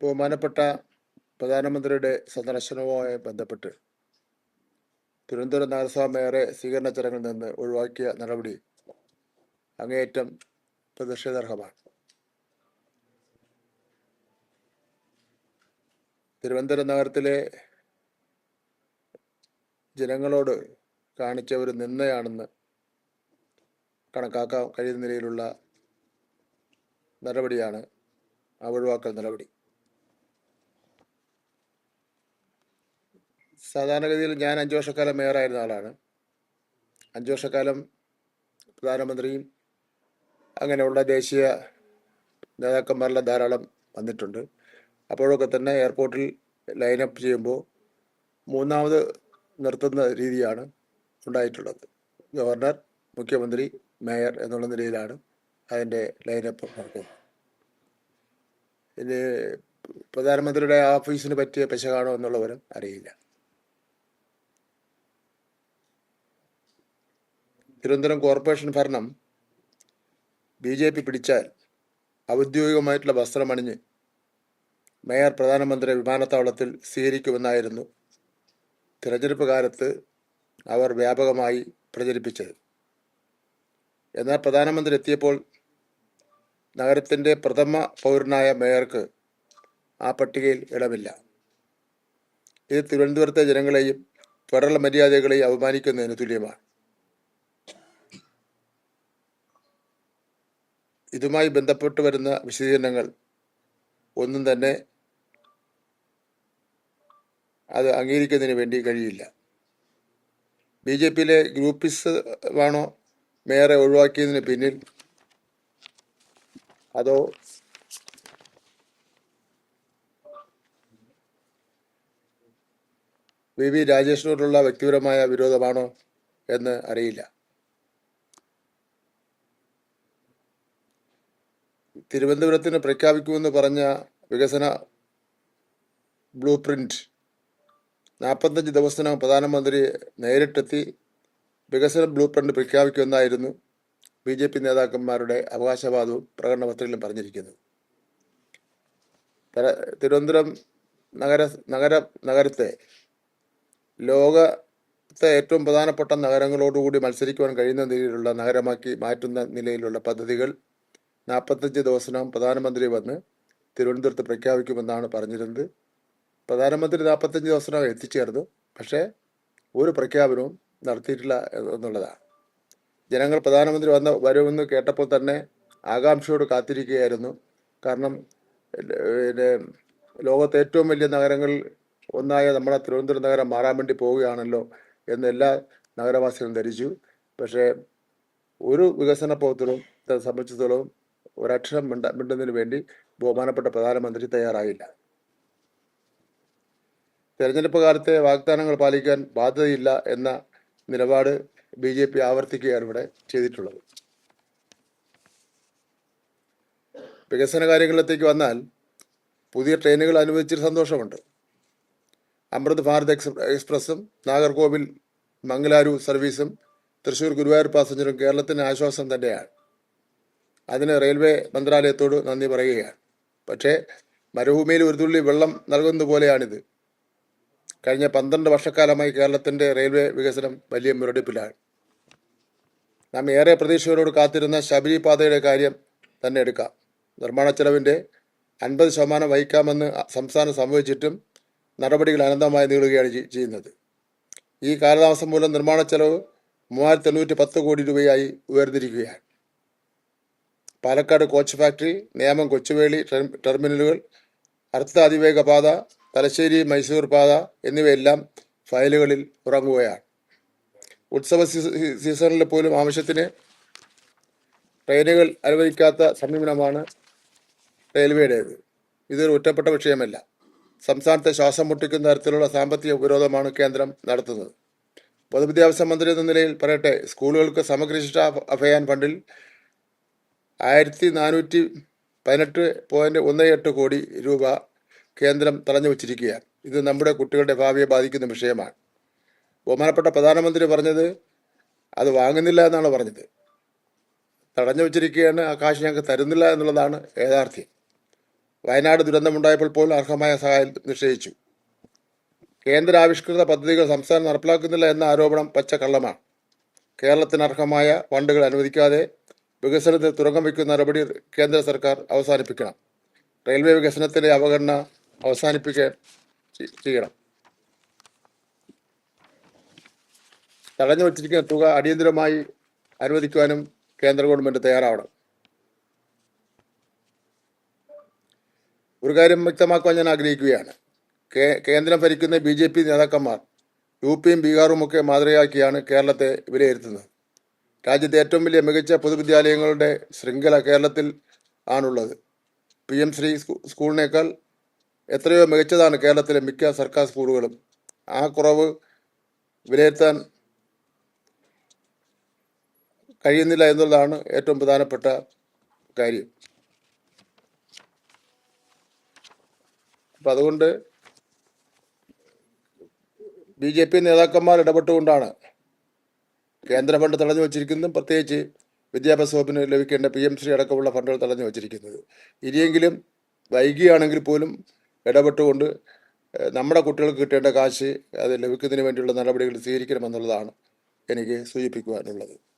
ബഹുമാനപ്പെട്ട പ്രധാനമന്ത്രിയുടെ സന്ദർശനവുമായി ബന്ധപ്പെട്ട് തിരുവനന്തപുരം നഗരസഭാ മേയറെ സ്വീകരണ ചടങ്ങിൽ നിന്ന് ഒഴിവാക്കിയ നടപടി അങ്ങേയറ്റം പ്രതിഷേധാർഹമാണ്. തിരുവനന്തപുരം നഗരത്തിലെ ജനങ്ങളോട് കാണിച്ച ഒരു നിന്ദയാണെന്ന് കണക്കാക്കാൻ കഴിയുന്ന നിലയിലുള്ള നടപടിയാണ് ആ ഒഴിവാക്കൽ നടപടി. സാധാരണഗതിയിൽ ഞാൻ 5 വർഷക്കാലം മേയറായിരുന്ന ആളാണ്. 5 വർഷക്കാലം പ്രധാനമന്ത്രിയും അങ്ങനെയുള്ള ദേശീയ നേതാക്കന്മാരെല്ലാം ധാരാളം വന്നിട്ടുണ്ട്. അപ്പോഴൊക്കെ തന്നെ എയർപോർട്ടിൽ ലൈനപ്പ് ചെയ്യുമ്പോൾ മൂന്നാമത് നിർത്തുന്ന രീതിയാണ് ഉണ്ടായിട്ടുള്ളത്. ഗവർണർ, മുഖ്യമന്ത്രി, മേയർ എന്നുള്ള നിലയിലാണ് അതിൻ്റെ ലൈനപ്പ് നടക്കുന്നത്. ഇത് പ്രധാനമന്ത്രിയുടെ ഓഫീസിന് പറ്റിയ പെശകാണോ എന്നുള്ളവരും അറിയില്ല. തിരുവനന്തപുരം കോർപ്പറേഷൻ ഭരണം BJP പിടിച്ചാൽ ഔദ്യോഗികമായിട്ടുള്ള വസ്ത്രമണിഞ്ഞ് മേയർ പ്രധാനമന്ത്രിയെ വിമാനത്താവളത്തിൽ സ്വീകരിക്കുമെന്നായിരുന്നു തിരഞ്ഞെടുപ്പ് കാലത്ത് അവർ വ്യാപകമായി പ്രചരിപ്പിച്ചത്. എന്നാൽ പ്രധാനമന്ത്രി എത്തിയപ്പോൾ നഗരത്തിൻ്റെ പ്രഥമ പൗരനായ മേയർക്ക് ആ പട്ടികയിൽ ഇടമില്ല. ഇത് തിരുവനന്തപുരത്തെ ജനങ്ങളെയും ഫെഡറൽ മര്യാദകളെയും അപമാനിക്കുന്നതിന് തുല്യമാണ്. ഇതുമായി ബന്ധപ്പെട്ട് വരുന്ന വിശദീകരണങ്ങൾ ഒന്നും തന്നെ അത് അംഗീകരിക്കുന്നതിന് വേണ്ടി കഴിയില്ല. BJPയിലെ ഗ്രൂപ്പിസമാണോ മേയറെ ഒഴിവാക്കിയതിന് പിന്നിൽ, അതോ VV രാജേഷിനോടുള്ള വ്യക്തിപരമായ വിരോധമാണോ എന്ന് അറിയില്ല. തിരുവനന്തപുരത്തിന് പ്രഖ്യാപിക്കുമെന്ന് പറഞ്ഞ വികസന ബ്ലൂ പ്രിന്റ് 45 ദിവസത്തിനകം പ്രധാനമന്ത്രി നേരിട്ടെത്തി വികസന ബ്ലൂ പ്രിന്റ് പ്രഖ്യാപിക്കുമെന്നായിരുന്നു BJP നേതാക്കന്മാരുടെ അവകാശവാദവും പ്രകടനപത്രികയിലും പറഞ്ഞിരിക്കുന്നത്. തിരുവനന്തപുരം നഗരത്തെ ലോകത്തെ ഏറ്റവും പ്രധാനപ്പെട്ട നഗരങ്ങളോടുകൂടി മത്സരിക്കുവാൻ കഴിയുന്ന നിലയിലുള്ള നഗരമാക്കി മാറ്റുന്ന നിലയിലുള്ള പദ്ധതികൾ 45 ദിവസത്തിനകം പ്രധാനമന്ത്രി വന്ന് തിരുവനന്തപുരത്ത് പ്രഖ്യാപിക്കുമെന്നാണ് പറഞ്ഞിരുന്നത്. പ്രധാനമന്ത്രി 45 ദിവസത്തിനകം എത്തിച്ചേർന്നു, പക്ഷേ ഒരു പ്രഖ്യാപനവും നടത്തിയിട്ടില്ല എന്നുള്ളതാണ്. ജനങ്ങൾ പ്രധാനമന്ത്രി വരുമെന്ന് കേട്ടപ്പോൾ തന്നെ ആകാംക്ഷയോട് കാത്തിരിക്കുകയായിരുന്നു. കാരണം ലോകത്തെ ഏറ്റവും വലിയ നഗരങ്ങളിൽ ഒന്നായ നമ്മുടെ തിരുവനന്തപുരം നഗരം മാറാൻ വേണ്ടി പോവുകയാണല്ലോ എന്ന് എല്ലാ നഗരവാസികളും ധരിച്ചു. പക്ഷേ ഒരു വികസന പ്രവർത്തനവും സംബന്ധിച്ചിടത്തോളം ഒരക്ഷരം മിണ്ടുന്നതിന് വേണ്ടി ബഹുമാനപ്പെട്ട പ്രധാനമന്ത്രി തയ്യാറായില്ല. തെരഞ്ഞെടുപ്പ് കാലത്തെ വാഗ്ദാനങ്ങൾ പാലിക്കാൻ ബാധ്യതയില്ല എന്ന നിലപാട് BJP ആവർത്തിക്കുകയാണ് ഇവിടെ ചെയ്തിട്ടുള്ളത്. വികസന കാര്യങ്ങളിലേക്ക് വന്നാൽ പുതിയ ട്രെയിനുകൾ അനുവദിച്ചൊരു സന്തോഷമുണ്ട്. അമൃത് ഭാരത് എക്സ്പ്രസും നാഗർകോവിൽ മംഗലാരു സർവീസും തൃശ്ശൂർ ഗുരുവായൂർ പാസഞ്ചറും കേരളത്തിന് ആശ്വാസം തന്നെയാണ്. അതിന് റെയിൽവേ മന്ത്രാലയത്തോട് നന്ദി പറയുകയാണ്. പക്ഷേ മരുഭൂമിയിൽ ഒരു തുള്ളി വെള്ളം നൽകുന്നത് പോലെയാണിത്. കഴിഞ്ഞ 12 വർഷക്കാലമായി കേരളത്തിൻ്റെ റെയിൽവേ വികസനം വലിയ മുരടിപ്പിലാണ്. നാം ഏറെ പ്രതീക്ഷയോട് കാത്തിരുന്ന ശബരി പാതയുടെ കാര്യം തന്നെ എടുക്കാം. നിർമ്മാണ ചെലവിൻ്റെ 50% വഹിക്കാമെന്ന് സംസ്ഥാനം സമ്മതിച്ചിട്ടും നടപടികൾ അനന്തമായി നീളുകയാണ് ചെയ്യുന്നത്. ഈ കാലതാമസം മൂലം നിർമ്മാണ ചെലവ് 3810 കോടി രൂപയായി ഉയർന്നിരിക്കുകയാണ്. പാലക്കാട് കോച്ച് ഫാക്ടറി, നേമം കൊച്ചുവേളി ടെർമിനലുകൾ, അടുത്ത അതിവേഗ പാത, തലശ്ശേരി മൈസൂർ പാത എന്നിവയെല്ലാം ഫയലുകളിൽ ഉറങ്ങുകയാണ്. ഉത്സവ സീസണിൽ പോലും ആവശ്യത്തിന് ട്രെയിനുകൾ അനുവദിക്കാത്ത സമീപനമാണ് റെയിൽവേയുടേത്. ഇതൊരു ഒറ്റപ്പെട്ട വിഷയമല്ല. സംസ്ഥാനത്തെ ശ്വാസം മുട്ടിക്കുന്ന തരത്തിലുള്ള സാമ്പത്തിക ഉപരോധമാണ് കേന്ദ്രം നടത്തുന്നത്. പൊതുവിദ്യാഭ്യാസ മന്ത്രി എന്ന നിലയിൽ പറയട്ടെ, സ്കൂളുകൾക്ക് സമഗ്ര ശിക്ഷാ അഭിയാൻ ഫണ്ടിൽ 1418.18 കോടി രൂപ കേന്ദ്രം തടഞ്ഞു വച്ചിരിക്കുകയാണ്. ഇത് നമ്മുടെ കുട്ടികളുടെ ഭാവിയെ ബാധിക്കുന്ന വിഷയമാണ്. ബഹുമാനപ്പെട്ട പ്രധാനമന്ത്രി പറഞ്ഞത് അത് വാങ്ങുന്നില്ല എന്നാണ് പറഞ്ഞത്. തടഞ്ഞു വച്ചിരിക്കുകയാണ്, ആ കാശ് ഞങ്ങൾക്ക് തരുന്നില്ല എന്നുള്ളതാണ് യാഥാർത്ഥ്യം. വയനാട് ദുരന്തമുണ്ടായപ്പോൾ പോലും അർഹമായ സഹായം നിഷേധിച്ചു. കേന്ദ്ര ആവിഷ്കൃത പദ്ധതികൾ സംസ്ഥാനം നടപ്പിലാക്കുന്നില്ല എന്ന ആരോപണം പച്ചക്കള്ളമാണ്. കേരളത്തിന് അർഹമായ ഫണ്ടുകൾ അനുവദിക്കാതെ വികസനത്തിന് തുറക്കം വയ്ക്കുന്ന നടപടി കേന്ദ്ര സർക്കാർ അവസാനിപ്പിക്കണം. റെയിൽവേ വികസനത്തിലെ അവഗണന ചെയ്യണം. തടഞ്ഞു വച്ചിരിക്കുന്ന തുക അടിയന്തരമായി അനുവദിക്കുവാനും കേന്ദ്ര ഗവൺമെന്റ് തയ്യാറാവണം. ഒരു കാര്യം വ്യക്തമാക്കുവാൻ ഞാൻ ആഗ്രഹിക്കുകയാണ്. കേന്ദ്രം ഭരിക്കുന്ന BJP നേതാക്കന്മാർ UPയും ബീഹാറുമൊക്കെ മാതൃകയാക്കിയാണ് കേരളത്തെ വിലയിരുത്തുന്നത്. രാജ്യത്തെ ഏറ്റവും വലിയ മികച്ച പൊതുവിദ്യാലയങ്ങളുടെ ശൃംഖല കേരളത്തിൽ ആണുള്ളത്. PM ശ്രീ സ്കൂളിനേക്കാൾ എത്രയോ മികച്ചതാണ് കേരളത്തിലെ മിക്ക സർക്കാർ സ്കൂളുകളും. ആ കുറവ് വിലയിരുത്താൻ കഴിയുന്നില്ല എന്നുള്ളതാണ് ഏറ്റവും പ്രധാനപ്പെട്ട കാര്യം. അപ്പം അതുകൊണ്ട് BJP നേതാക്കന്മാർ ഇടപെട്ടുകൊണ്ടാണ് കേന്ദ്ര ഫണ്ട് തടഞ്ഞു വച്ചിരിക്കുന്നതും പ്രത്യേകിച്ച് വിദ്യാഭ്യാസ വകുപ്പിന് ലഭിക്കേണ്ട PM ശ്രീ അടക്കമുള്ള ഫണ്ടുകൾ തടഞ്ഞു വച്ചിരിക്കുന്നത്. ഇനിയെങ്കിലും വൈകിയാണെങ്കിൽ പോലും ഇടപെട്ടുകൊണ്ട് നമ്മുടെ കുട്ടികൾക്ക് കിട്ടേണ്ട കാശ് അത് ലഭിക്കുന്നതിന് വേണ്ടിയുള്ള നടപടികൾ സ്വീകരിക്കണമെന്നുള്ളതാണ് എനിക്ക് സൂചിപ്പിക്കുവാനുള്ളത്.